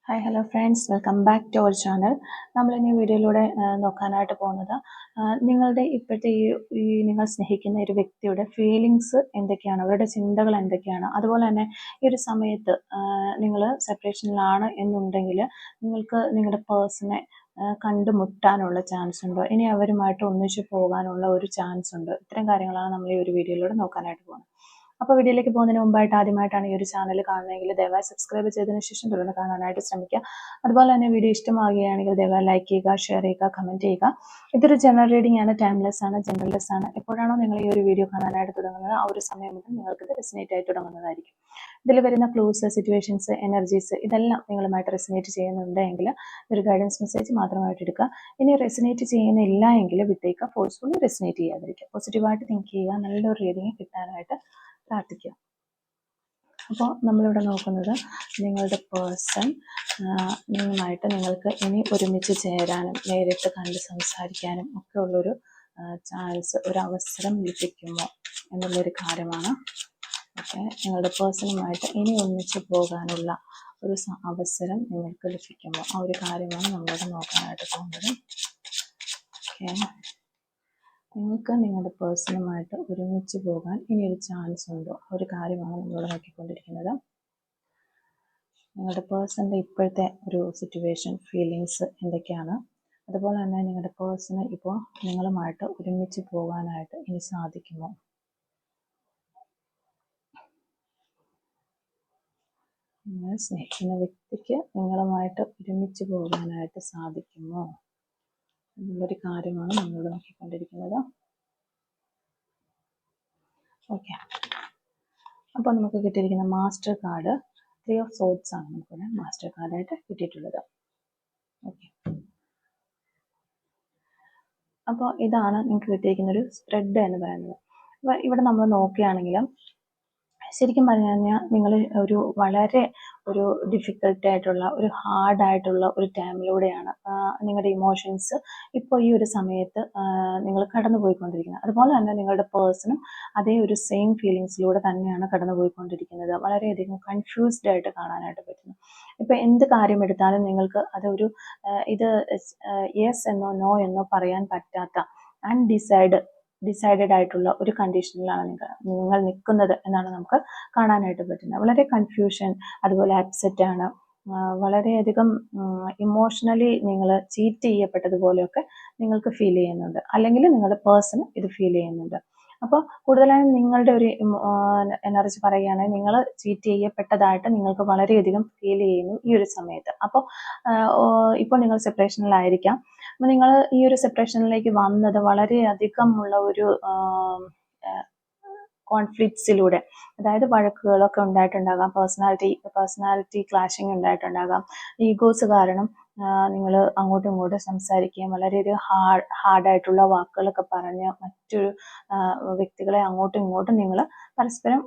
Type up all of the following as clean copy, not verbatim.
Hi hello friends, welcome back to our channel. നമ്മളിനി വീഡിയോയിലൂടെ നോക്കാനായിട്ട് പോകുന്നത് നിങ്ങളുടെ ഇപ്പോഴത്തെ നിങ്ങൾ സ്നേഹിക്കുന്ന ഒരു വ്യക്തിയുടെ ഫീലിങ്സ് എന്തൊക്കെയാണ്, അവരുടെ ചിന്തകൾ എന്തൊക്കെയാണ്, അതുപോലെ തന്നെ ഈ ഒരു സമയത്ത് നിങ്ങൾ സെപ്പറേഷനിലാണ് എന്നുണ്ടെങ്കിൽ നിങ്ങൾക്ക് നിങ്ങളുടെ പേഴ്സണെ കണ്ടുമുട്ടാനുള്ള ചാൻസ് ഉണ്ടോ, ഇനി അവരുമായിട്ട് ഒന്നിച്ചു പോകാനുള്ള ഒരു ചാൻസ് ഉണ്ടോ, ഇത്തരം കാര്യങ്ങളാണ് നമ്മൾ ഈ ഒരു വീഡിയോയിലൂടെ നോക്കാനായിട്ട് പോകുന്നത്. അപ്പോൾ വീഡിയോയിലേക്ക് പോകുന്നതിന് മുമ്പായിട്ട് ആദ്യമായിട്ടാണ് ഈ ഒരു ചാനൽ കാണുന്നതെങ്കിൽ ദയവായി സബ്സ്ക്രൈബ് ചെയ്തതിന് ശേഷം തുടർന്ന് കാണാനായിട്ട് ശ്രമിക്കുക. അതുപോലെ തന്നെ വീഡിയോ ഇഷ്ടമാകുകയാണെങ്കിൽ ദയവായി ലൈക്ക് ചെയ്യുക, ഷെയർ ചെയ്യുക, കമൻറ്റ് ചെയ്യുക. ഇതൊരു ജനറൽ റീഡിംഗ് ആണ്, ടൈംലെസ് ആണ്, ജനറൽലെസ് ആണ്. എപ്പോഴാണോ നിങ്ങൾ ഈ ഒരു വീഡിയോ കാണാനായിട്ട് തുടങ്ങുന്നത് ആ ഒരു സമയം മുതൽ നിങ്ങൾക്ക് ഇത് റെസിനേറ്റ് ആയി തുടങ്ങുന്നതായിരിക്കും. ഇതിൽ വരുന്ന ക്ലൂസ്, സിറ്റുവേഷൻസ്, എനർജീസ് ഇതെല്ലാം നിങ്ങളുമായിട്ട് റെസിനേറ്റ് ചെയ്യുന്നുണ്ടെങ്കിൽ ഒരു ഗൈഡൻസ് മെസ്സേജ് മാത്രമായിട്ട് എടുക്കുക. ഇനി റെസിനേറ്റ് ചെയ്യുന്നില്ല എങ്കിൽ വിട്ടേക്കുക, ഫോഴ്സ്ഫുള്ളി റെസിനേറ്റ് ചെയ്യാതിരിക്കുക. പോസിറ്റീവായിട്ട് തിങ്ക് ചെയ്യുക, നല്ലൊരു റീഡിങ് കിട്ടാനായിട്ട് പ്രാർത്ഥിക്കുക. അപ്പോൾ നമ്മളിവിടെ നോക്കുന്നത് നിങ്ങളുടെ പേഴ്സൺ നിങ്ങളുമായിട്ട് നിങ്ങൾക്ക് ഇനി ഒരുമിച്ച് ചേരാനും നേരിട്ട് കണ്ട് സംസാരിക്കാനും ഒക്കെ ഉള്ളൊരു ചാൻസ്, ഒരു അവസരം ലഭിക്കുമോ എന്നുള്ളൊരു കാര്യമാണ്. ഓക്കെ, നിങ്ങളുടെ പേഴ്സണുമായിട്ട് ഇനി ഒന്നിച്ച് പോകാനുള്ള ഒരു അവസരം നിങ്ങൾക്ക് ലഭിക്കുമോ, ആ ഒരു കാര്യമാണ് നമ്മളിവിടെ നോക്കാനായിട്ട് പോകുന്നത്. ഓക്കെ, നിങ്ങൾക്ക് നിങ്ങളുടെ പേഴ്സണുമായിട്ട് ഒരുമിച്ച് പോകാൻ ഇനിയൊരു ചാൻസ് ഉണ്ടോ, ഒരു കാര്യമാണ് നമ്മളിവിടെ നോക്കിക്കൊണ്ടിരിക്കുന്നത്. നിങ്ങളുടെ പേഴ്സണിൻ്റെ ഇപ്പോഴത്തെ ഒരു സിറ്റുവേഷൻ, ഫീലിങ്സ് എന്തൊക്കെയാണ്, അതുപോലെ തന്നെ നിങ്ങളുടെ പേഴ്സണ് ഇപ്പോൾ നിങ്ങളുമായിട്ട് ഒരുമിച്ച് പോകാനായിട്ട് ഇനി സാധിക്കുമോ, നിങ്ങൾ സ്നേഹിക്കുന്ന വ്യക്തിക്ക് നിങ്ങളുമായിട്ട് ഒരുമിച്ച് പോകാനായിട്ട് സാധിക്കുമോ എന്നുള്ളൊരു കാര്യമാണ് നമ്മളിവിടെ നോക്കിക്കൊണ്ടിരിക്കുന്നത്. ഓക്കെ, അപ്പോൾ നമുക്ക് കിട്ടിയിരിക്കുന്ന മാസ്റ്റർ കാർഡ് 3 of Swords ആണ് നമുക്കിവിടെ മാസ്റ്റർ കാർഡായിട്ട് കിട്ടിയിട്ടുള്ളത്. ഓക്കെ, അപ്പോൾ ഇതാണ് നിങ്ങൾക്ക് കിട്ടിയിരിക്കുന്ന ഒരു സ്പ്രെഡ് എന്ന് പറയുന്നത്. അപ്പോൾ ഇവിടെ നമ്മൾ നോക്കുകയാണെങ്കിലും ശരിക്കും പറഞ്ഞു കഴിഞ്ഞാൽ നിങ്ങൾ വളരെ ഡിഫിക്കൽട്ട് ആയിട്ടുള്ള ഒരു ഹാർഡായിട്ടുള്ള ഒരു ടൈമിലൂടെയാണ് നിങ്ങളുടെ ഇമോഷൻസ് ഇപ്പോൾ ഈ ഒരു സമയത്ത് നിങ്ങൾ കടന്നു പോയിക്കൊണ്ടിരിക്കുന്നത്. അതുപോലെ തന്നെ നിങ്ങളുടെ പേഴ്സണും അതേ ഒരു സെയിം ഫീലിങ്സിലൂടെ തന്നെയാണ് കടന്നു പോയിക്കൊണ്ടിരിക്കുന്നത്. വളരെയധികം കൺഫ്യൂസ്ഡ് ആയിട്ട് കാണാനായിട്ട് പറ്റുന്നു. ഇപ്പോൾ എന്ത് കാര്യം എടുത്താലും നിങ്ങൾക്ക് അതൊരു ഇത് യെസ് എന്നോ നോ എന്നോ പറയാൻ പറ്റാത്ത ഡിസൈഡഡ് ആയിട്ടുള്ള ഒരു കണ്ടീഷനിലാണ് നിങ്ങൾ നിൽക്കുന്നത് എന്നാണ് നമുക്ക് കാണാനായിട്ട് പറ്റുന്നത്. വളരെ കൺഫ്യൂഷൻ, അതുപോലെ അപ്സെറ്റ് ആണ്, വളരെയധികം ഇമോഷണലി നിങ്ങൾ ചീറ്റ് ചെയ്യപ്പെട്ടതുപോലെയൊക്കെ നിങ്ങൾക്ക് ഫീൽ ചെയ്യുന്നുണ്ട്, അല്ലെങ്കിൽ നിങ്ങളുടെ പേഴ്സൺ ഇത് ഫീൽ ചെയ്യുന്നുണ്ട്. അപ്പോൾ കൂടുതലായും നിങ്ങളുടെ ഒരു എനർജി പറയുകയാണെങ്കിൽ നിങ്ങൾ ചീറ്റ് ചെയ്യപ്പെട്ടതായിട്ട് നിങ്ങൾക്ക് വളരെയധികം ഫീൽ ചെയ്യുന്നു ഈ ഒരു സമയത്ത്. അപ്പോൾ ഇപ്പോൾ നിങ്ങൾ സെപ്പറേഷനിലായിരിക്കാം. അപ്പോൾ നിങ്ങൾ ഈ ഒരു സെപ്പറേഷനിലേക്ക് വന്നത് വളരെയധികം ഉള്ള ഒരു കോൺഫ്ലിക്ട്സിലൂടെ, അതായത് വഴക്കുകളൊക്കെ ഉണ്ടായിട്ടുണ്ടാകാം, പേഴ്സണാലിറ്റി ക്ലാഷിങ് ഉണ്ടായിട്ടുണ്ടാകാം, ഈഗോസ് കാരണം നിങ്ങൾ അങ്ങോട്ടും ഇങ്ങോട്ടും സംസാരിക്കുകയും വളരെ ഹാർഡായിട്ടുള്ള വാക്കുകളൊക്കെ പറഞ്ഞ് മറ്റൊരു വ്യക്തികളെ അങ്ങോട്ടും ഇങ്ങോട്ടും നിങ്ങൾ പരസ്പരം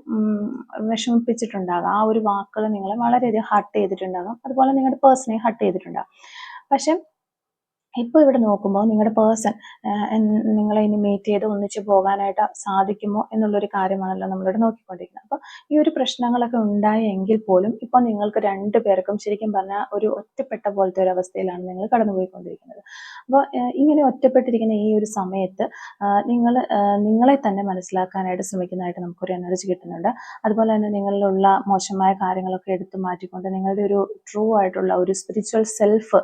വിഷമിപ്പിച്ചിട്ടുണ്ടാകാം. ആ ഒരു വാക്കുകൾ നിങ്ങളെ വളരെയധികം ഹർട്ട് ചെയ്തിട്ടുണ്ടാകാം, അതുപോലെ നിങ്ങളുടെ പേഴ്സണെ ഹർട്ട് ചെയ്തിട്ടുണ്ടാകും. പക്ഷെ ഇപ്പോൾ ഇവിടെ നോക്കുമ്പോൾ നിങ്ങളുടെ പേഴ്സൺ നിങ്ങളെ ഇനി മീറ്റ് ചെയ്ത് ഒന്നിച്ച് പോകാനായിട്ട് സാധിക്കുമോ എന്നുള്ളൊരു കാര്യമാണല്ലോ നമ്മളിവിടെ നോക്കിക്കൊണ്ടിരിക്കുന്നത്. അപ്പോൾ ഈ ഒരു പ്രശ്നങ്ങളൊക്കെ ഉണ്ടായെങ്കിൽ പോലും ഇപ്പോൾ നിങ്ങൾക്ക് രണ്ടുപേർക്കും ശരിക്കും പറഞ്ഞാൽ ഒരു ഒറ്റപ്പെട്ട പോലത്തെ ഒരു അവസ്ഥയിലാണ് നിങ്ങൾ കടന്നുപോയിക്കൊണ്ടിരിക്കുന്നത്. അപ്പോൾ ഇങ്ങനെ ഒറ്റപ്പെട്ടിരിക്കുന്ന ഈ ഒരു സമയത്ത് നിങ്ങളെ തന്നെ മനസ്സിലാക്കാനായിട്ട് ശ്രമിക്കുന്നതായിട്ട് നമുക്കൊരു എനർജി കിട്ടുന്നുണ്ട്. അതുപോലെ തന്നെ നിങ്ങളിലുള്ള മോശമായ കാര്യങ്ങളൊക്കെ എടുത്തു മാറ്റിക്കൊണ്ട് നിങ്ങളുടെ ഒരു ട്രൂ ആയിട്ടുള്ള ഒരു സ്പിരിച്വൽ സെൽഫ്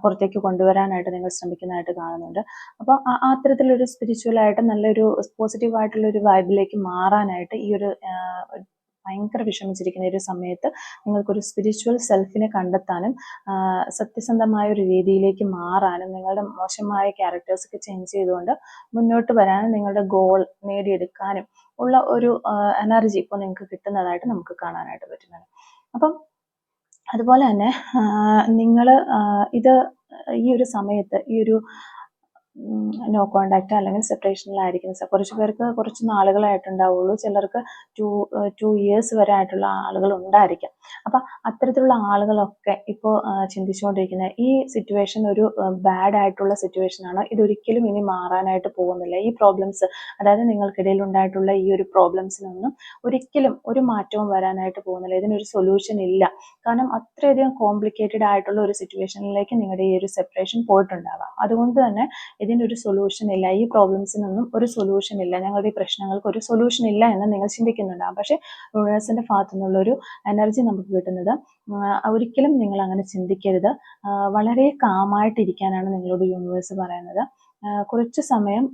പുറത്തേക്ക് കൊണ്ടുവരാനായിട്ട് നിങ്ങൾ ശ്രമിക്കുന്നതായിട്ട് കാണുന്നുണ്ട്. അപ്പോൾ അത്തരത്തിലൊരു സ്പിരിച്വലായിട്ട് നല്ലൊരു പോസിറ്റീവായിട്ടുള്ള ഒരു വൈബിലേക്ക് മാറാനായിട്ട് ഈ ഒരു ഭയങ്കര വിഷമിച്ചിരിക്കുന്ന ഒരു സമയത്ത് നിങ്ങൾക്കൊരു സ്പിരിച്വൽ സെൽഫിനെ കണ്ടെത്താനും സത്യസന്ധമായ ഒരു രീതിയിലേക്ക് മാറാനും നിങ്ങളുടെ മോശമായ ക്യാരക്ടേഴ്സൊക്കെ ചേഞ്ച് ചെയ്തുകൊണ്ട് മുന്നോട്ട് വരാനും നിങ്ങളുടെ ഗോൾ നേടിയെടുക്കാനും ഉള്ള ഒരു എനർജി ഇപ്പോൾ നിങ്ങൾക്ക് കിട്ടുന്നതായിട്ട് നമുക്ക് കാണാനായിട്ട് പറ്റുന്നുണ്ട്. അപ്പം അതുപോലെ തന്നെ നിങ്ങൾ ഈ ഒരു സമയത്ത് ഈ ഒരു നോ കോണ്ടാക്ട് അല്ലെങ്കിൽ സെപ്പറേഷനിലായിരിക്കുന്നത്. കുറച്ച് പേർക്ക് കുറച്ച് നാളുകളായിട്ടുണ്ടാവുള്ളൂ, ചിലർക്ക് ടു ഇയേഴ്സ് വരെ ആയിട്ടുള്ള ആളുകൾ ഉണ്ടായിരിക്കാം. അപ്പം അത്തരത്തിലുള്ള ആളുകളൊക്കെ ഇപ്പോൾ ചിന്തിച്ചുകൊണ്ടിരിക്കുന്ന ഈ സിറ്റുവേഷൻ ഒരു ബാഡ് ആയിട്ടുള്ള സിറ്റുവേഷൻ ആണ്. ഇതൊരിക്കലും ഇനി മാറാനായിട്ട് പോകുന്നില്ല. ഈ പ്രോബ്ലംസ്, അതായത് നിങ്ങൾക്കിടയിൽ ഉണ്ടായിട്ടുള്ള ഈ ഒരു പ്രോബ്ലംസിനൊന്നും ഒരിക്കലും ഒരു മാറ്റവും വരാനായിട്ട് പോകുന്നില്ല. ഇതിനൊരു സൊല്യൂഷൻ ഇല്ല. കാരണം അത്രയധികം കോംപ്ലിക്കേറ്റഡ് ആയിട്ടുള്ള ഒരു സിറ്റുവേഷനിലേക്ക് നിങ്ങളുടെ ഈ ഒരു സെപ്പറേഷൻ പോയിട്ടുണ്ടാകാം. അതുകൊണ്ട് തന്നെ ഇതിനൊരു സൊല്യൂഷൻ ഇല്ല, ഈ പ്രോബ്ലംസിനൊന്നും ഒരു സൊല്യൂഷൻ ഇല്ല, ഞങ്ങളുടെ ഈ പ്രശ്നങ്ങൾക്ക് ഒരു സൊല്യൂഷൻ ഇല്ല എന്ന് നിങ്ങൾ ചിന്തിക്കുന്നുണ്ടാകും. പക്ഷേ യൂണിവേഴ്സിന്റെ ഭാഗത്തു നിന്നുള്ളൊരു എനർജി നമുക്ക് കിട്ടുന്നത് ഒരിക്കലും നിങ്ങൾ അങ്ങനെ ചിന്തിക്കരുത്. വളരെ കാമായിട്ടിരിക്കാനാണ് നിങ്ങളോട് യൂണിവേഴ്സ് പറയുന്നത്. കുറച്ച് സമയം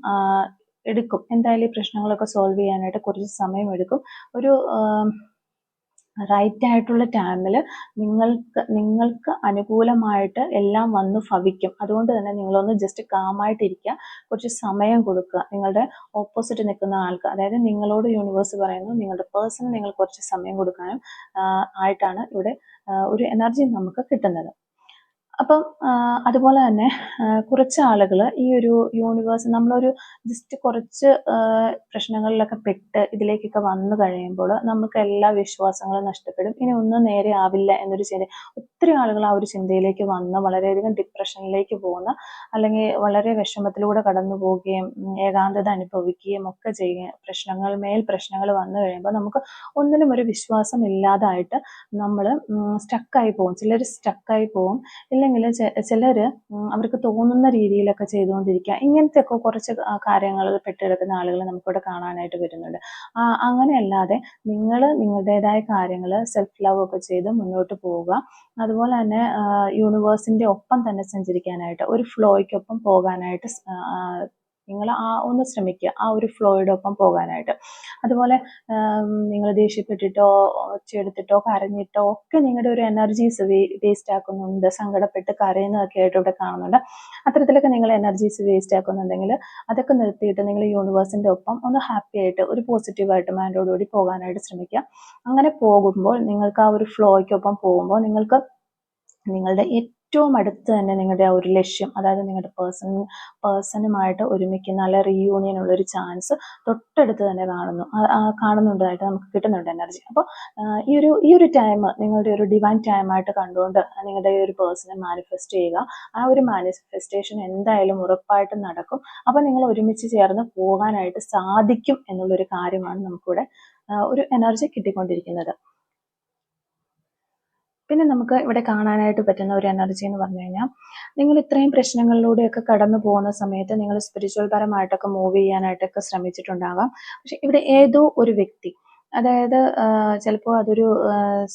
എടുക്കും, എന്തായാലും ഈ പ്രശ്നങ്ങളൊക്കെ സോൾവ് ചെയ്യാനായിട്ട് കുറച്ച് സമയം എടുക്കും. ഒരു റൈറ്റ് ആയിട്ടുള്ള ടൈമിൽ നിങ്ങൾക്ക് അനുകൂലമായിട്ട് എല്ലാം വന്നു ഭവിക്കും. അതുകൊണ്ട് തന്നെ നിങ്ങളൊന്ന് ജസ്റ്റ് കാമായിട്ടിരിക്കുക, കുറച്ച് സമയം കൊടുക്കുക. നിങ്ങളുടെ ഓപ്പോസിറ്റ് നിൽക്കുന്ന ആൾക്ക്, അതായത് നിങ്ങളോട് യൂണിവേഴ്സ് പറയുന്നു നിങ്ങളുടെ പേഴ്സണ് നിങ്ങൾ കുറച്ച് സമയം കൊടുക്കാനും ആയിട്ടാണ് ഇവിടെ ഒരു എനർജി നമുക്ക് കിട്ടുന്നത്. അപ്പം അതുപോലെ തന്നെ കുറച്ച് ആളുകൾ ഈ ഒരു യൂണിവേഴ്സ്, നമ്മളൊരു ജസ്റ്റ് കുറച്ച് പ്രശ്നങ്ങളിലൊക്കെ പെട്ട് ഇതിലേക്കൊക്കെ വന്നു കഴിയുമ്പോൾ നമുക്ക് എല്ലാ വിശ്വാസങ്ങളും നഷ്ടപ്പെടും, ഇനി ഒന്നും നേരെ ആവില്ല എന്നൊരു ചിന്ത. ഒത്തിരി ആളുകൾ ആ ഒരു ചിന്തയിലേക്ക് വന്ന് വളരെയധികം ഡിപ്രഷനിലേക്ക് പോകുന്ന, അല്ലെങ്കിൽ വളരെ വിഷമത്തിലൂടെ കടന്നു പോവുകയും ഏകാന്തത അനുഭവിക്കുകയും ഒക്കെ ചെയ്യുക. പ്രശ്നങ്ങൾ വന്നു കഴിയുമ്പോൾ നമുക്ക് ഒന്നിലും ഒരു വിശ്വാസം ഇല്ലാതായിട്ട് നമ്മൾ സ്റ്റക്കായി പോകും. ചിലർ സ്റ്റക്കായി പോകും, ഇല്ലെങ്കിൽ ചിലർ അവർക്ക് തോന്നുന്ന രീതിയിലൊക്കെ ചെയ്തുകൊണ്ടിരിക്കുക. ഇങ്ങനത്തെ ഒക്കെ കുറച്ച് കാര്യങ്ങളിൽ പെട്ടെടുക്കുന്ന ആളുകൾ നമുക്കിവിടെ കാണാനായിട്ട് വരുന്നുണ്ട്. അങ്ങനെയല്ലാതെ നിങ്ങൾ നിങ്ങളുടേതായ കാര്യങ്ങൾ സെൽഫ് ലവ് ഒക്കെ ചെയ്ത് മുന്നോട്ട് പോവുക. അതുപോലെ തന്നെ യൂണിവേഴ്സിന്റെ ഒപ്പം തന്നെ സഞ്ചരിക്കാനായിട്ട്, ഒരു ഫ്ലോയ്ക്കൊപ്പം പോകാനായിട്ട് നിങ്ങൾ ഒന്ന് ശ്രമിക്കുക, ആ ഒരു ഫ്ലോയുടെ ഒപ്പം പോകാനായിട്ട്. അതുപോലെ നിങ്ങൾ ദേഷ്യപ്പെട്ടിട്ടോ ഒച്ചയെടുത്തിട്ടോ കരഞ്ഞിട്ടോ ഒക്കെ നിങ്ങളുടെ ഒരു എനർജീസ് വേസ്റ്റ് ആക്കുന്നുണ്ട്, സങ്കടപ്പെട്ട് കരയുന്നതൊക്കെ ആയിട്ട് ഇവിടെ കാണുന്നുണ്ട്. അത്തരത്തിലൊക്കെ നിങ്ങൾ എനർജീസ് വേസ്റ്റ് ആക്കുന്നുണ്ടെങ്കിൽ അതൊക്കെ നിർത്തിയിട്ട് നിങ്ങൾ യൂണിവേഴ്സിന്റെ ഒപ്പം ഒന്ന് ഹാപ്പി ആയിട്ട്, ഒരു പോസിറ്റീവായിട്ട് മൈൻഡോടുകൂടി പോകാനായിട്ട് ശ്രമിക്കുക. അങ്ങനെ പോകുമ്പോൾ നിങ്ങൾക്ക് ആ ഒരു ഫ്ലോയ്ക്കൊപ്പം പോകുമ്പോൾ നിങ്ങൾക്ക് നിങ്ങളുടെ ഏറ്റവും അടുത്ത് തന്നെ നിങ്ങളുടെ ആ ഒരു ലക്ഷ്യം, അതായത് നിങ്ങളുടെ പേഴ്സണുമായിട്ട് ഒരുമിക്കുന്ന അല്ലെ റീയൂണിയൻ ഉള്ളൊരു ചാൻസ് തൊട്ടടുത്ത് തന്നെ കാണുന്നുണ്ടായിട്ട് നമുക്ക് കിട്ടുന്നുണ്ട് എനർജി. അപ്പോൾ ഈ ഒരു ടൈം നിങ്ങളുടെ ഒരു ഡിവൈൻ ടൈമായിട്ട് കണ്ടുകൊണ്ട് നിങ്ങളുടെ ഈ ഒരു പേഴ്സണെ മാനിഫെസ്റ്റ് ചെയ്യുക. ആ ഒരു മാനിഫെസ്റ്റേഷൻ എന്തായാലും ഉറപ്പായിട്ടും നടക്കും. അപ്പോൾ നിങ്ങൾ ഒരുമിച്ച് ചേർന്ന് പോകാനായിട്ട് സാധിക്കും എന്നുള്ളൊരു കാര്യമാണ് നമുക്കിവിടെ ഒരു എനർജി കിട്ടിക്കൊണ്ടിരിക്കുന്നത്. പിന്നെ നമുക്ക് ഇവിടെ കാണാനായിട്ട് പറ്റുന്ന ഒരു എനർജി എന്ന് പറഞ്ഞു കഴിഞ്ഞാൽ, നിങ്ങൾ ഇത്രയും പ്രശ്നങ്ങളിലൂടെയൊക്കെ കടന്നു പോകുന്ന സമയത്ത് നിങ്ങൾ സ്പിരിച്വൽ പരമായിട്ടൊക്കെ മൂവ് ചെയ്യാനായിട്ടൊക്കെ ശ്രമിച്ചിട്ടുണ്ടാകാം. പക്ഷെ ഇവിടെ ഏതോ ഒരു വ്യക്തി, അതായത് ചിലപ്പോൾ അതൊരു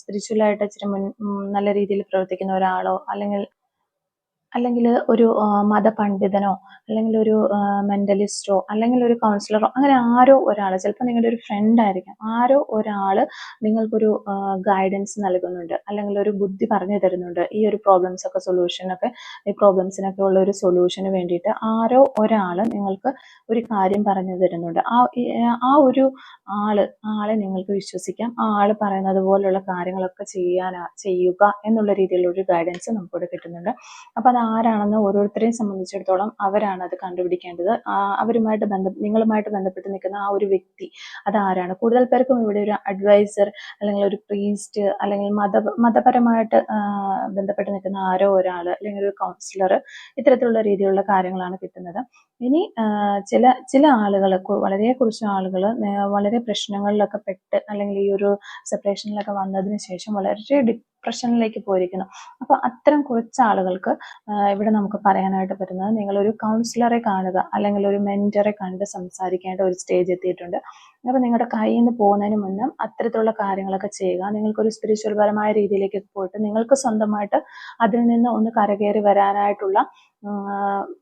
സ്പിരിച്വലായിട്ട് ഇച്ചിരി നല്ല രീതിയിൽ പ്രവർത്തിക്കുന്ന ഒരാളോ അല്ലെങ്കിൽ ഒരു മതപണ്ഡിതനോ അല്ലെങ്കിൽ ഒരു മെന്റലിസ്റ്റോ അല്ലെങ്കിൽ ഒരു കൗൺസിലറോ, അങ്ങനെ ആരോ ഒരാൾ, ചിലപ്പോൾ നിങ്ങളുടെ ഒരു ഫ്രണ്ട് ആയിരിക്കാം, ആരോ ഒരാൾ നിങ്ങൾക്കൊരു ഗൈഡൻസ് നൽകുന്നുണ്ട്, അല്ലെങ്കിൽ ഒരു ബുദ്ധി പറഞ്ഞു തരുന്നുണ്ട്. ഈ ഒരു ഈ പ്രോബ്ലംസിനൊക്കെ ഉള്ള ഒരു സൊല്യൂഷന് വേണ്ടിയിട്ട് ആരോ ഒരാൾ നിങ്ങൾക്ക് ഒരു കാര്യം പറഞ്ഞു തരുന്നുണ്ട്. ആ ഒരു ആളെ നിങ്ങൾക്ക് വിശ്വസിക്കാം. ആ ആൾ പറയുന്നത് പോലുള്ള കാര്യങ്ങളൊക്കെ ചെയ്യുക എന്നുള്ള രീതിയിലുള്ള ഒരു ഗൈഡൻസ് നമുക്കിവിടെ കിട്ടുന്നുണ്ട്. അപ്പൊ അത് ആരാണെന്ന് ഓരോരുത്തരെയും സംബന്ധിച്ചിടത്തോളം അവരാണ് അത് കണ്ടുപിടിക്കേണ്ടത്. നിങ്ങളുമായിട്ട് ബന്ധപ്പെട്ട് നിൽക്കുന്ന ആ ഒരു വ്യക്തി അതാരാണ്. കൂടുതൽ പേർക്കും ഇവിടെ ഒരു അഡ്വൈസർ അല്ലെങ്കിൽ ഒരു പ്രീസ്റ്റ് അല്ലെങ്കിൽ മതപരമായിട്ട് ബന്ധപ്പെട്ട് നിൽക്കുന്ന ആരോ ഒരാൾ അല്ലെങ്കിൽ ഒരു കൗൺസിലർ, ഇത്തരത്തിലുള്ള രീതിയിലുള്ള കാര്യങ്ങളാണ് കിട്ടുന്നത്. ഇനി ചില ആളുകൾ, വളരെ കുറച്ച് ആളുകൾ വളരെ പ്രശ്നങ്ങളിലൊക്കെ പെട്ട് അല്ലെങ്കിൽ ഈ ഒരു സെപ്പറേഷനിലൊക്കെ വന്നതിന് ശേഷം വളരെ ഡിപ്രഷനിലേക്ക് പോയിരിക്കുന്നു. അപ്പോൾ അത്തരം കുറച്ച് ആളുകൾക്ക് ഇവിടെ നമുക്ക് പറയാനായിട്ട് പറ്റുന്നത്, നിങ്ങളൊരു കൗൺസിലറെ കാണുക അല്ലെങ്കിൽ ഒരു മെന്ററെ കണ്ട് സംസാരിക്കേണ്ട ഒരു സ്റ്റേജ് എത്തിയിട്ടുണ്ട്. അപ്പോൾ നിങ്ങളുടെ കയ്യിൽ നിന്ന് പോകുന്നതിന് മുന്നേ അത്തരത്തിലുള്ള കാര്യങ്ങളൊക്കെ ചെയ്യുക. നിങ്ങൾക്കൊരു സ്പിരിച്വൽ പരമായ രീതിയിലേക്ക് പോയിട്ട് നിങ്ങൾക്ക് സ്വന്തമായിട്ട് അതിൽ നിന്ന് ഒന്ന് കരകയറി വരാനായിട്ടുള്ള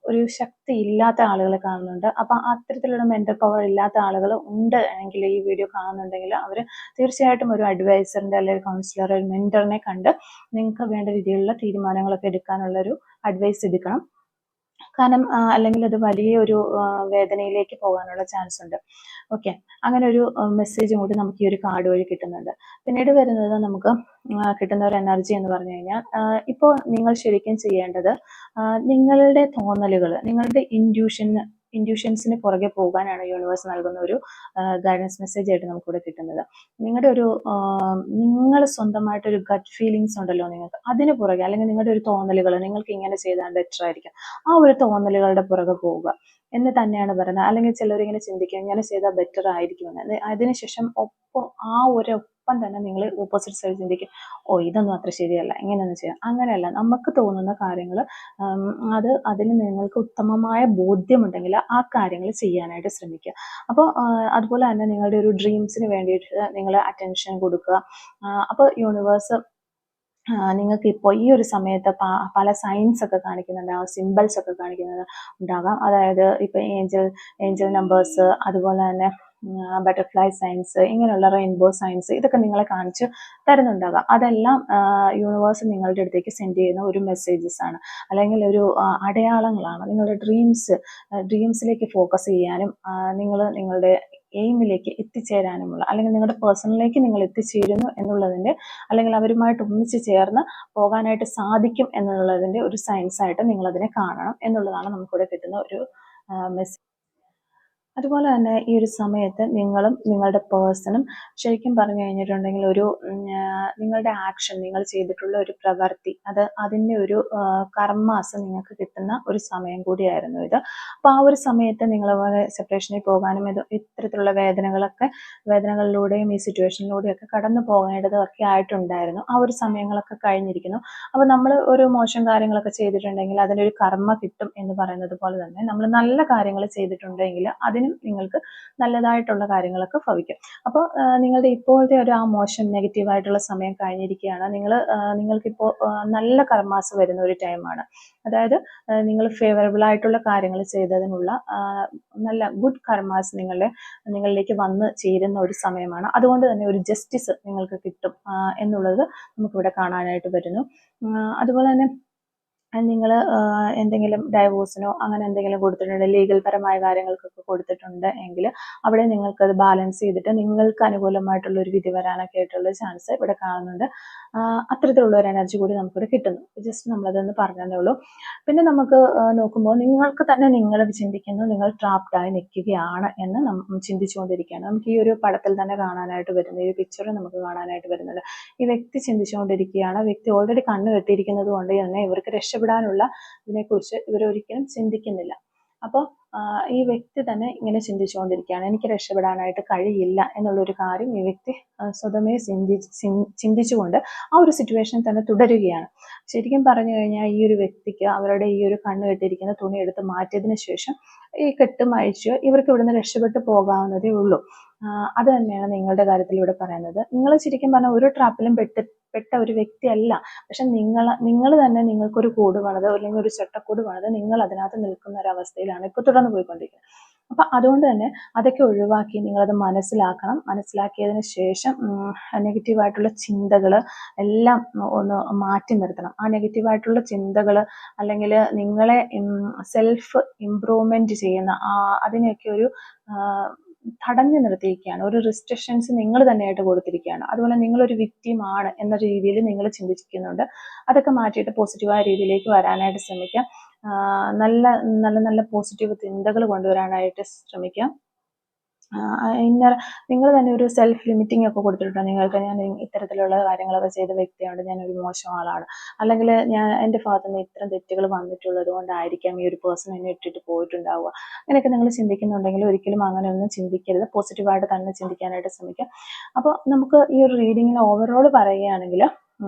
ഒരു ശക്തി ഇല്ലാത്ത ആളുകളെ കാണുന്നുണ്ട്. അപ്പം അത്തരത്തിലുള്ള മെന്റൽ പവർ ഇല്ലാത്ത ആളുകൾ ഉണ്ട് എങ്കിൽ, ഈ വീഡിയോ കാണുന്നുണ്ടെങ്കിൽ അവർ തീർച്ചയായിട്ടും ഒരു അഡ്വൈസറിന്റെ അല്ലെങ്കിൽ കൗൺസിലർ, ഒരു മെന്ററിനെ കണ്ട് നിങ്ങൾക്ക് വേണ്ട രീതിയിലുള്ള തീരുമാനങ്ങളൊക്കെ എടുക്കാനുള്ളൊരു അഡ്വൈസ് എടുക്കണം. കാരണം അല്ലെങ്കിൽ അത് വലിയൊരു വേദനയിലേക്ക് പോകാനുള്ള ചാൻസ് ഉണ്ട്. ഓക്കെ, അങ്ങനെ ഒരു മെസ്സേജും കൂടി നമുക്ക് ഈ ഒരു കാർഡ് വഴി കിട്ടുന്നുണ്ട്. പിന്നീട് വരുന്നത് നമുക്ക് കിട്ടുന്ന ഒരു എനർജി എന്ന് പറഞ്ഞു കഴിഞ്ഞാൽ, ഇപ്പോൾ നിങ്ങൾ ശരിക്കും ചെയ്യേണ്ടത് നിങ്ങളുടെ തോന്നലുകൾ, നിങ്ങളുടെ ഇൻഡ്യൂഷൻസിന് പുറകെ പോകാനാണ് യൂണിവേഴ്സ് നൽകുന്ന ഒരു ഗൈഡൻസ് മെസ്സേജ് ആയിട്ട് നമുക്കിവിടെ കിട്ടുന്നത്. നിങ്ങളുടെ ഒരു നിങ്ങൾ സ്വന്തമായിട്ടൊരു ഗട്ട് ഫീലിങ്സ് ഉണ്ടല്ലോ നിങ്ങൾക്ക്, അതിന് പുറകെ, അല്ലെങ്കിൽ നിങ്ങളുടെ ഒരു തോന്നലുകൾ, നിങ്ങൾക്ക് ഇങ്ങനെ ചെയ്താൽ ബെറ്റർ ആയിരിക്കും, ആ ഒരു തോന്നലുകളുടെ പുറകെ പോവുക എന്ന് തന്നെയാണ് പറയുന്നത്. അല്ലെങ്കിൽ ചിലരിങ്ങനെ ചിന്തിക്കും ഇങ്ങനെ ചെയ്താൽ ബെറ്റർ ആയിരിക്കുമെന്ന്. അതിനുശേഷം ഒപ്പം ആ ഒരു ഒപ്പം തന്നെ നിങ്ങൾ ഓപ്പോസിറ്റ് സൈഡ് ചിന്തിക്കും, ഓ ഇതൊന്നും അത്ര ശരിയല്ല, ഇങ്ങനെയൊന്നും ചെയ്യാം. അങ്ങനെയല്ല, നമുക്ക് തോന്നുന്ന കാര്യങ്ങൾ അതിന് നിങ്ങൾക്ക് ഉത്തമമായ ബോധ്യമുണ്ടെങ്കിൽ ആ കാര്യങ്ങൾ ചെയ്യാനായിട്ട് ശ്രമിക്കുക. അപ്പോൾ അതുപോലെ തന്നെ നിങ്ങളുടെ ഒരു ഡ്രീംസിന് വേണ്ടിയിട്ട് നിങ്ങൾ അറ്റൻഷൻ കൊടുക്കുക. അപ്പോൾ യൂണിവേഴ്സ് നിങ്ങൾക്ക് ഇപ്പോൾ ഈ ഒരു സമയത്ത് പല സൈൻസ് ഒക്കെ കാണിക്കുന്നുണ്ടാകും, സിമ്പിൾസ് ഒക്കെ കാണിക്കുന്നത് ഉണ്ടാകാം. അതായത് ഇപ്പം ഏഞ്ചൽ നമ്പേഴ്സ്, അതുപോലെ തന്നെ ബട്ടർഫ്ലൈ സയൻസ്, ഇങ്ങനെയുള്ള റെയിൻബോ സയൻസ്, ഇതൊക്കെ നിങ്ങളെ കാണിച്ച് തരുന്നുണ്ടാകാം. അതെല്ലാം യൂണിവേഴ്സ് നിങ്ങളുടെ അടുത്തേക്ക് സെൻഡ് ചെയ്യുന്ന ഒരു മെസ്സേജസ് ആണ്, അല്ലെങ്കിൽ ഒരു അടയാളങ്ങളാണ്. നിങ്ങളുടെ ഡ്രീംസിലേക്ക് ഫോക്കസ് ചെയ്യാനും നിങ്ങളുടെ എയിമിലേക്ക് എത്തിച്ചേരാനുമുള്ള, അല്ലെങ്കിൽ നിങ്ങളുടെ പേഴ്സണിലേക്ക് നിങ്ങൾ എത്തിച്ചേരുന്നു എന്നുള്ളതിൻ്റെ, അല്ലെങ്കിൽ അവരുമായിട്ട് ഒന്നിച്ച് ചേർന്ന് പോകാനായിട്ട് സാധിക്കും എന്നുള്ളതിൻ്റെ ഒരു സയൻസ് ആയിട്ട് നിങ്ങളതിനെ കാണണം എന്നുള്ളതാണ് നമുക്കിവിടെ കിട്ടുന്ന ഒരു മെസ്സേജ്. അതുപോലെ തന്നെ ഈ ഒരു സമയത്ത് നിങ്ങളും നിങ്ങളുടെ പേഴ്സണും ശരിക്കും പറഞ്ഞു കഴിഞ്ഞിട്ടുണ്ടെങ്കിൽ ഒരു നിങ്ങളുടെ ആക്ഷൻ, നിങ്ങൾ ചെയ്തിട്ടുള്ള ഒരു പ്രവൃത്തി, അതിൻ്റെ ഒരു കർമാസ് നിങ്ങൾക്ക് കിട്ടുന്ന ഒരു സമയം കൂടിയായിരുന്നു ഇത്. അപ്പോൾ ആ ഒരു സമയത്ത് നിങ്ങൾ സെപ്പറേഷനിൽ പോകാനും ഇത്തരത്തിലുള്ള വേദനകളിലൂടെയും ഈ സിറ്റുവേഷനിലൂടെയൊക്കെ കടന്നു പോകേണ്ടതൊക്കെ ആയിട്ടുണ്ടായിരുന്നു. ആ ഒരു സമയങ്ങളൊക്കെ കഴിഞ്ഞിരിക്കുന്നു. അപ്പോൾ നമ്മൾ ഒരു മോശം കാര്യങ്ങളൊക്കെ ചെയ്തിട്ടുണ്ടെങ്കിൽ അതിനൊരു കർമ്മ കിട്ടും എന്ന് പറയുന്നത് പോലെ തന്നെ, നമ്മൾ നല്ല കാര്യങ്ങൾ ചെയ്തിട്ടുണ്ടെങ്കിൽ അതിനും നിങ്ങൾക്ക് നല്ലതായിട്ടുള്ള കാര്യങ്ങളൊക്കെ ഭവിക്കും. അപ്പോൾ നിങ്ങളുടെ ഇപ്പോഴത്തെ ഒരു ആ മോശം നെഗറ്റീവായിട്ടുള്ള സമയം കഴിഞ്ഞിരിക്കുകയാണ്. നിങ്ങൾക്കിപ്പോൾ നല്ല കർമാസ് വരുന്ന ഒരു ടൈമാണ്. അതായത് നിങ്ങൾ ഫേവറബിൾ ആയിട്ടുള്ള കാര്യങ്ങൾ ചെയ്തതിനുള്ള നല്ല ഗുഡ് കർമാസ് നിങ്ങളിലേക്ക് വന്ന് ചേരുന്ന ഒരു സമയമാണ്. അതുകൊണ്ട് തന്നെ ഒരു ജസ്റ്റിസ് നിങ്ങൾക്ക് കിട്ടും എന്നുള്ളത് നമുക്കിവിടെ കാണാനായിട്ട് വരുന്നു. അതുപോലെ തന്നെ നിങ്ങൾ എന്തെങ്കിലും ഡൈവോഴ്സിനോ അങ്ങനെ എന്തെങ്കിലും കൊടുത്തിട്ടുണ്ട്, ലീഗൽ പരമായ കാര്യങ്ങൾക്കൊക്കെ കൊടുത്തിട്ടുണ്ട് എങ്കിൽ അവിടെ നിങ്ങൾക്കത് ബാലൻസ് ചെയ്തിട്ട് നിങ്ങൾക്ക് അനുകൂലമായിട്ടുള്ള ഒരു വിധി വരാനൊക്കെ ആയിട്ടുള്ള ചാൻസ് ഇവിടെ കാണുന്നുണ്ട്. അത്തരത്തിലുള്ള ഒരു എനർജി കൂടി നമുക്കിവിടെ കിട്ടുന്നു. ജസ്റ്റ് നമ്മളതൊന്ന് പറഞ്ഞതേ ഉള്ളൂ. പിന്നെ നമുക്ക് നോക്കുമ്പോൾ നിങ്ങൾക്ക് തന്നെ നിങ്ങൾ ചിന്തിക്കുന്നു നിങ്ങൾ ട്രാപ്ഡായി നിൽക്കുകയാണ് എന്ന് ചിന്തിച്ചുകൊണ്ടിരിക്കുകയാണ്. നമുക്ക് ഈ ഒരു പടത്തിൽ തന്നെ കാണാനായിട്ട് വരുന്നത്, ഈ പിക്ചറിൽ നമുക്ക് കാണാനായിട്ട് വരുന്നത്, ഈ വ്യക്തി ചിന്തിച്ചുകൊണ്ടിരിക്കുകയാണ്. വ്യക്തി ഓൾറെഡി കണ്ണ് കെട്ടിയിരിക്കുന്നത് കൊണ്ട് തന്നെ ഇവർക്ക് രക്ഷപ്പെടാനുള്ള ഇതിനെക്കുറിച്ച് ഇവരൊരിക്കലും ചിന്തിക്കുന്നില്ല. അപ്പോൾ ഈ വ്യക്തി തന്നെ ഇങ്ങനെ ചിന്തിച്ചുകൊണ്ടിരിക്കുകയാണ്, എനിക്ക് രക്ഷപ്പെടാനായിട്ട് കഴിയില്ല എന്നുള്ളൊരു കാര്യം ഈ വ്യക്തി സ്വതമേ ചിന്തിച്ചുകൊണ്ട് ആ ഒരു സിറ്റുവേഷനിൽ തന്നെ തുടരുകയാണ്. ശരിക്കും പറഞ്ഞു കഴിഞ്ഞാൽ ഈ ഒരു വ്യക്തിക്ക് അവരുടെ ഈ ഒരു കണ്ണ് കെട്ടിയിരിക്കുന്ന തുണി എടുത്ത് മാറ്റിയതിന് ശേഷം ഈ കെട്ടും അഴിച്ച് ഇവർക്ക് ഇവിടുന്ന് രക്ഷപ്പെട്ട് പോകാവുന്നതേ ഉള്ളൂ. അത് തന്നെയാണ് നിങ്ങളുടെ കാര്യത്തിൽ ഇവിടെ പറയുന്നത്. നിങ്ങൾ ശരിക്കും പറഞ്ഞാൽ ഒരു ട്രാപ്പിലും പെട്ട ഒരു വ്യക്തിയല്ല. പക്ഷെ നിങ്ങൾ തന്നെ നിങ്ങൾക്കൊരു കൂട് പണിത്, അല്ലെങ്കിൽ ഒരു ചട്ടക്കൂട് പണിത് നിങ്ങൾ അതിനകത്ത് നിൽക്കുന്ന ഒരു അവസ്ഥയിലാണ് ഇപ്പോൾ തുടർന്ന് പോയിക്കൊണ്ടിരിക്കുന്നത്. അപ്പം അതുകൊണ്ട് തന്നെ അതൊക്കെ ഒഴിവാക്കി നിങ്ങളത് മനസ്സിലാക്കണം. മനസ്സിലാക്കിയതിന് ശേഷം നെഗറ്റീവായിട്ടുള്ള ചിന്തകൾ എല്ലാം ഒന്ന് മാറ്റി നിർത്തണം. ആ നെഗറ്റീവായിട്ടുള്ള ചിന്തകൾ, അല്ലെങ്കിൽ നിങ്ങളെ സെൽഫ് ഇംപ്രൂവ്മെന്റ് ചെയ്യുന്ന അതിനെയൊക്കെ ഒരു തടഞ്ഞു നിർത്തിയിരിക്കുകയാണ്. ഒരു റിസ്ട്രിക്ഷൻസ് നിങ്ങൾ തന്നെയായിട്ട് കൊടുത്തിരിക്കുകയാണ്. അതുപോലെ നിങ്ങളൊരു വിക്ടിമാണ് എന്ന രീതിയിൽ നിങ്ങൾ ചിന്തിക്കുന്നുണ്ട്. അതൊക്കെ മാറ്റിയിട്ട് പോസിറ്റീവായ രീതിയിലേക്ക് വരാനായിട്ട് ശ്രമിക്കാം. നല്ല നല്ല നല്ല പോസിറ്റീവ് ചിന്തകൾ കൊണ്ടുവരാനായിട്ട് ശ്രമിക്കാം. നിങ്ങൾ തന്നെ ഒരു സെൽഫ് ലിമിറ്റിംഗ് ഒക്കെ കൊടുത്തിട്ടുണ്ട്. നിങ്ങൾക്ക് ഞാൻ ഇത്തരത്തിലുള്ള കാര്യങ്ങളൊക്കെ ചെയ്ത വ്യക്തിയാണ്, ഞാനൊരു മോശം ആളാണ്, അല്ലെങ്കിൽ എൻ്റെ ഭാഗത്ത് നിന്ന് ഇത്തരം തെറ്റുകൾ വന്നിട്ടുള്ളത് കൊണ്ടായിരിക്കാം ഈ ഒരു പേഴ്സൺ എന്നെ ഇട്ടിട്ട് പോയിട്ടുണ്ടാവുക. അങ്ങനെയൊക്കെ നിങ്ങൾ ചിന്തിക്കുന്നുണ്ടെങ്കിൽ ഒരിക്കലും അങ്ങനെയൊന്നും ചിന്തിക്കരുത്. പോസിറ്റീവായിട്ട് തന്നെ ചിന്തിക്കാനായിട്ട് ശ്രമിക്കുക. അപ്പോൾ നമുക്ക് ഈ ഒരു റീഡിങ്ങിൽ ഓവറോൾ പറയുകയാണെങ്കിൽ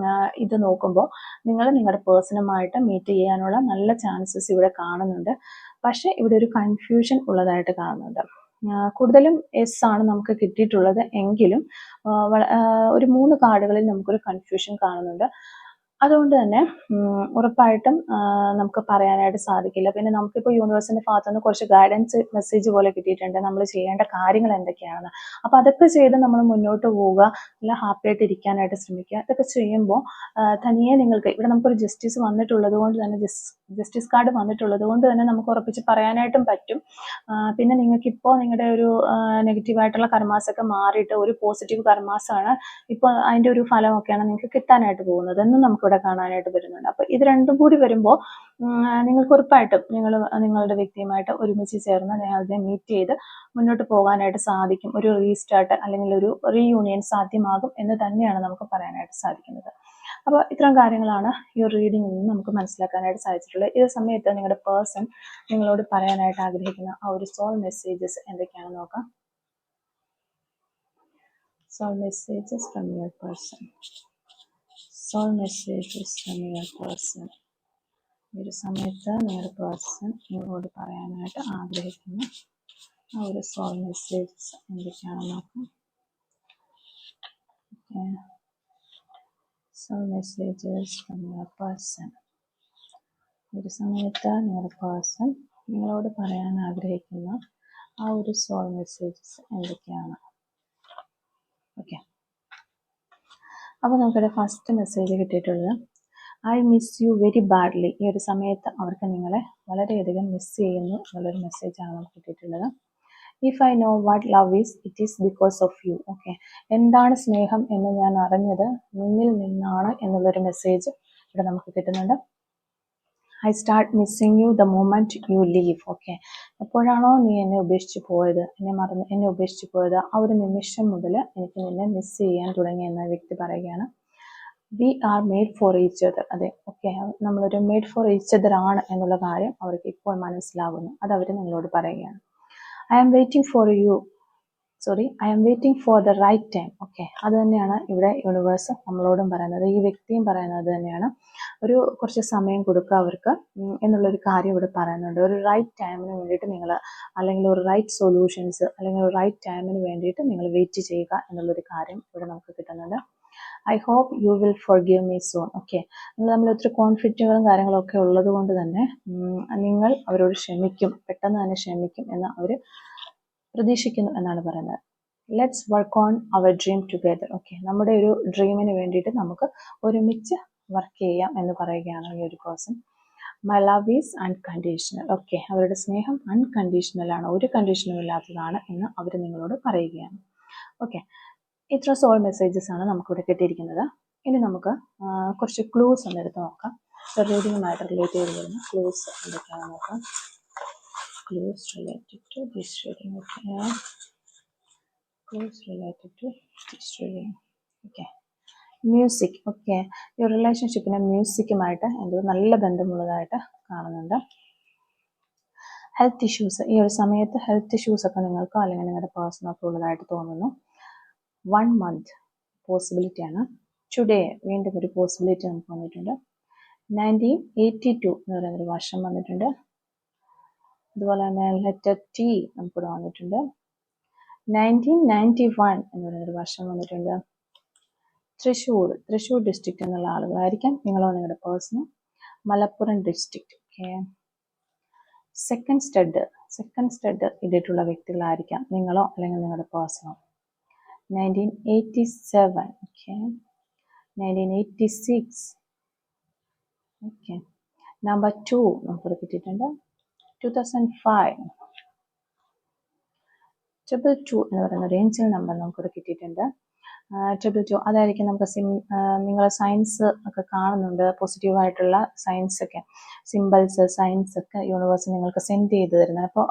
ഇത് നോക്കുമ്പോൾ നിങ്ങൾ നിങ്ങളുടെ പേഴ്സണുമായിട്ട് മീറ്റ് ചെയ്യാനുള്ള നല്ല ചാൻസസ് ഇവിടെ കാണുന്നുണ്ട്. പക്ഷേ ഇവിടെ ഒരു കൺഫ്യൂഷൻ ഉള്ളതായിട്ട് കാണുന്നുണ്ട്. കൂടുതലും എസ് ആണ് നമുക്ക് കിട്ടിയിട്ടുള്ളത് എങ്കിലും ഒരു 3 കാർഡുകളിൽ നമുക്കൊരു കൺഫ്യൂഷൻ കാണുന്നുണ്ട്. അതുകൊണ്ട് തന്നെ ഉറപ്പായിട്ടും നമുക്ക് പറയാനായിട്ട് സാധിക്കില്ല. പിന്നെ നമുക്കിപ്പോൾ യൂണിവേഴ്സിന്റെ ഭാഗത്തു നിന്ന് കുറച്ച് ഗൈഡൻസ് മെസ്സേജ് പോലെ കിട്ടിയിട്ടുണ്ട്, നമ്മൾ ചെയ്യേണ്ട കാര്യങ്ങൾ എന്തൊക്കെയാണെന്ന്. അപ്പോൾ അതൊക്കെ ചെയ്ത് നമ്മൾ മുന്നോട്ട് പോവുക, നല്ല ഹാപ്പി ആയിട്ട് ഇരിക്കാനായിട്ട് ശ്രമിക്കുക. ഇതൊക്കെ ചെയ്യുമ്പോൾ തനിയെ നിങ്ങൾക്ക് ഇവിടെ നമുക്കൊരു ജസ്റ്റിസ് വന്നിട്ടുള്ളത് കൊണ്ട് തന്നെ ജസ്റ്റിസ് കാർഡ് വന്നിട്ടുള്ളത് കൊണ്ട് തന്നെ നമുക്ക് ഉറപ്പിച്ച് പറയാനായിട്ടും പറ്റും. പിന്നെ നിങ്ങൾക്ക് ഇപ്പോൾ നിങ്ങളുടെ ഒരു നെഗറ്റീവായിട്ടുള്ള കർമാസൊക്കെ മാറിയിട്ട് ഒരു പോസിറ്റീവ് കർമാസാണ് ഇപ്പോൾ അതിൻ്റെ ഒരു ഫലമൊക്കെയാണ് നിങ്ങൾക്ക് കിട്ടാനായിട്ട് പോകുന്നത് എന്നും നമുക്കിവിടെ കാണാനായിട്ട് വരുന്നുണ്ട്. അപ്പോൾ ഇത് രണ്ടും കൂടി വരുമ്പോൾ നിങ്ങൾക്ക് ഉറപ്പായിട്ടും നിങ്ങളുടെ വ്യക്തിയുമായിട്ട് ഒരുമിച്ച് ചേർന്ന് അതിനെ മീറ്റ് ചെയ്ത് മുന്നോട്ട് പോകാനായിട്ട് സാധിക്കും. ഒരു റീസ്റ്റാർട്ട് അല്ലെങ്കിൽ ഒരു റീയൂണിയൻ സാധ്യമാകും എന്ന് തന്നെയാണ് നമുക്ക് പറയാനായിട്ട് സാധിക്കുന്നത്. അപ്പോൾ ഇത്തരം കാര്യങ്ങളാണ് ഈ ഒരു റീഡിങ്ങിൽ നിന്ന് നമുക്ക് മനസ്സിലാക്കാനായിട്ട് സാധിച്ചിട്ടുള്ളത്. ഈ സമയത്ത് നിങ്ങളുടെ പേഴ്സൺ നിങ്ങളോട് പറയാനായിട്ട് ആഗ്രഹിക്കുന്ന ആ ഒരു സോൾ മെസ്സേജസ് എന്തൊക്കെയാണെന്ന് നോക്കാം. Soul messages from your person. Soul messages from your person. ഈ ഒരു സമയത്ത് നിങ്ങളുടെ പേഴ്സൺ നിങ്ങളോട് പറയാനായിട്ട് ആഗ്രഹിക്കുന്ന ആ ഒരു സോൾ മെസ്സേജസ് എന്തൊക്കെയാണെന്ന് നോക്കാം. Soul messages from your person. ഈ ഒരു സമയത്ത് നിങ്ങളുടെ പേഴ്സൺ നിങ്ങളോട് പറയാൻ ആഗ്രഹിക്കുന്ന ആ ഒരു സോൾ മെസ്സേജസ് എന്തൊക്കെയാണ്. ഓക്കെ, അപ്പോൾ നമുക്കിവിടെ ഫസ്റ്റ് മെസ്സേജ് കിട്ടിയിട്ടുള്ളത് I miss you very badly. ഈ ഒരു സമയത്ത് അവർക്ക് നിങ്ങളെ വളരെയധികം മിസ് ചെയ്യുന്നു എന്നുള്ളൊരു മെസ്സേജാണ് നമുക്ക് കിട്ടിയിട്ടുള്ളത്. If I know what love is it is because of you. Okay, എന്താണ് സ്നേഹം എന്ന് ഞാൻ അറിഞ്ഞത് നിന്നിൽ നിന്നാണ് എന്നുള്ളൊരു മെസ്സേജ് ഇവിടെ നമുക്ക് കിട്ടുന്നുണ്ട്. I start missing you the moment U leave. Okay, എപ്പോഴാണോ നീ എന്നെ ഉപേക്ഷിച്ച് പോയത്, എന്നെ ഉപേക്ഷിച്ച് പോയത്, ആ ഒരു നിമിഷം മുതൽ എനിക്ക് നിന്നെ മിസ് ചെയ്യാൻ തുടങ്ങി എന്ന വ്യക്തി പറയുകയാണ്. We are made for each other. അതെ, ഓക്കെ, നമ്മളൊരു മെയ്ഡ് ഫോർ ഈച്ച് അതർ ആണ് എന്നുള്ള കാര്യം അവർക്ക് ഇപ്പോൾ മനസ്സിലാകുന്നു. അത് അവർ നിങ്ങളോട് പറയുകയാണ്. I am waiting for the right time. Okay, അത് തന്നെയാണ് ഇവിടെ യൂണിവേഴ്സ് നമ്മളോടും പറയുന്നത്, ഈ വ്യക്തിയും പറയുന്നത് തന്നെയാണ്. കുറച്ച് സമയം കൊടുക്കുക അവർക്ക് എന്നുള്ളൊരു കാര്യം ഇവിടെ പറയുന്നുണ്ട്. ഒരു റൈറ്റ് ടൈമിന് വേണ്ടിയിട്ട് നിങ്ങൾ, അല്ലെങ്കിൽ ഒരു റൈറ്റ് സൊല്യൂഷൻസ്, അല്ലെങ്കിൽ ഒരു റൈറ്റ് ടൈമിന് വേണ്ടിയിട്ട് നിങ്ങൾ വെയിറ്റ് ചെയ്യുക എന്നുള്ളൊരു കാര്യം ഇവിടെ നമുക്ക് കിട്ടുന്നുണ്ട്. I hope you will forgive me soon. Okay, നിങ്ങൾ തമ്മിൽ ഒത്തിരി കോൺഫ്ലിക്റ്റുകളും കാര്യങ്ങളൊക്കെ ഉള്ളത് കൊണ്ട് തന്നെ നിങ്ങൾ അവരോട് പെട്ടെന്ന് തന്നെ ക്ഷമിക്കും എന്ന് അവർ പ്രതീക്ഷിക്കുന്നു എന്നാണ് പറയുന്നത്. Let's work on our dream together. Okay, നമ്മുടെ ഒരു ഡ്രീമിന് വേണ്ടിയിട്ട് നമുക്ക് ഒരുമിച്ച് വർക്ക് ചെയ്യാം എന്ന് പറയുകയാണ് ഈ ഒരു person. My love is unconditional. Okay, അവരുടെ സ്നേഹം അൺകണ്ടീഷണൽ ആണ്, ഒരു കണ്ടീഷനും ഇല്ലാത്തതാണ് എന്ന് അവർ നിങ്ങളോട് പറയുകയാണ്. ഓക്കെ, ഇത്ര സോൾ മെസ്സേജസ് ആണ് നമുക്കിവിടെ കിട്ടിയിരിക്കുന്നത്. ഇനി നമുക്ക് കുറച്ച് ക്ലൂസ് ഒന്ന് എടുത്ത് നോക്കാം. റീഡിങ്ങുമായിട്ട് റിലേറ്റ് ചെയ്ത് വരുന്ന ക്ലൂസ് എന്തൊക്കെയാണെന്ന് നോക്കാം. Clues related to this reading. Okay, clues related to this reading. Okay, music. Okay, ഈ റിലേഷൻഷിപ്പിന് മ്യൂസിക്കുമായിട്ട് എന്തോ നല്ല ബന്ധമുള്ളതായിട്ട് കാണുന്നുണ്ട്. ഹെൽത്ത് ഇഷ്യൂസ്, ഈ ഒരു സമയത്ത് ഹെൽത്ത് ഇഷ്യൂസ് ഒക്കെ നിങ്ങൾക്കോ അല്ലെങ്കിൽ നിങ്ങളുടെ പേഴ്സണൊക്കെ ഉള്ളതായിട്ട് തോന്നുന്നു. 1 month പോസിബിലിറ്റിയാണ്. ടുഡേ വീണ്ടും ഒരു പോസിബിലിറ്റി നമുക്ക് വന്നിട്ടുണ്ട്. 1982 എന്ന് പറയുന്നൊരു വർഷം വന്നിട്ടുണ്ട്. അതുപോലെ തന്നെ ലെറ്റർ ടി നമുക്കിവിടെ വന്നിട്ടുണ്ട്. 1991 എന്ന് പറയുന്നൊരു വർഷം വന്നിട്ടുണ്ട്. തൃശ്ശൂർ ഡിസ്ട്രിക്റ്റ് എന്നുള്ള ആളുകളായിരിക്കാം നിങ്ങളോ നിങ്ങളുടെ പേഴ്സണോ. മലപ്പുറം ഡിസ്ട്രിക്റ്റ്. ഓക്കെ, സെക്കൻഡ് സ്റ്റഡ് ഇട്ടിട്ടുള്ള വ്യക്തികളായിരിക്കാം നിങ്ങളോ അല്ലെങ്കിൽ നിങ്ങളുടെ പേഴ്സണോ. 1987. ഓക്കെ, 1986. ഓക്കെ, നമ്പർ 2 നമുക്കിവിടെ കിട്ടിയിട്ടുണ്ട്. 2005. 222 എന്ന് പറയുന്ന ഒരു ഏഞ്ചൽ നമ്പർ നമുക്കിവിടെ കിട്ടിയിട്ടുണ്ട്. 222 അതായിരിക്കും നമുക്ക് നിങ്ങൾ സയൻസ് ഒക്കെ കാണുന്നുണ്ട്, പോസിറ്റീവായിട്ടുള്ള സയൻസ് ഒക്കെ, സിമ്പിൾസ്, സയൻസ് ഒക്കെ യൂണിവേഴ്സ് നിങ്ങൾക്ക് സെൻഡ് ചെയ്ത് തരുന്നത്. അപ്പോൾ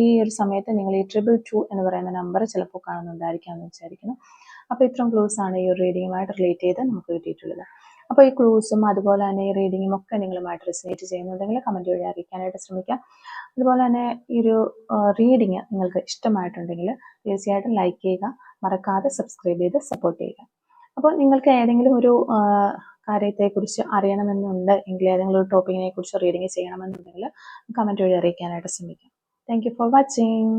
ഈ ഒരു സമയത്ത് നിങ്ങൾ ഈ 222 എന്ന് പറയുന്ന നമ്പർ ചിലപ്പോൾ കാണുന്നുണ്ടായിരിക്കാം എന്ന് വിചാരിക്കുന്നു. അപ്പോൾ ഇത്രയും ക്ലൂസ് ആണ് ഈ ഒരു റീഡിങ്ങുമായിട്ട് റിലേറ്റ് ചെയ്ത് നമുക്ക് കിട്ടിയിട്ടുള്ളത്. അപ്പോൾ ഈ ക്ലൂസും അതുപോലെ തന്നെ ഈ റീഡിങ്ങും ഒക്കെ നിങ്ങളുമായിട്ട് റെസനേറ്റ് ചെയ്യുന്നുണ്ടെങ്കിൽ കമൻറ്റ് വഴി അറിയിക്കാനായിട്ട് ശ്രമിക്കാം. അതുപോലെ തന്നെ ഈ ഒരു റീഡിങ് നിങ്ങൾക്ക് ഇഷ്ടമായിട്ടുണ്ടെങ്കിൽ തീർച്ചയായിട്ടും ലൈക്ക് ചെയ്യുക, മറക്കാതെ സബ്സ്ക്രൈബ് ചെയ്ത് സപ്പോർട്ട് ചെയ്യുക. അപ്പോൾ നിങ്ങൾക്ക് ഏതെങ്കിലും ഒരു കാര്യത്തെക്കുറിച്ച് അറിയണമെന്നുണ്ട് എങ്കിൽ, ഏതെങ്കിലും ഒരു ടോപ്പിക്കിനെ കുറിച്ച് റീഡിങ് ചെയ്യണമെന്നുണ്ടെങ്കിൽ കമൻറ്റ് വഴി അറിയിക്കാനായിട്ട് ശ്രമിക്കാം. Thank you for watching.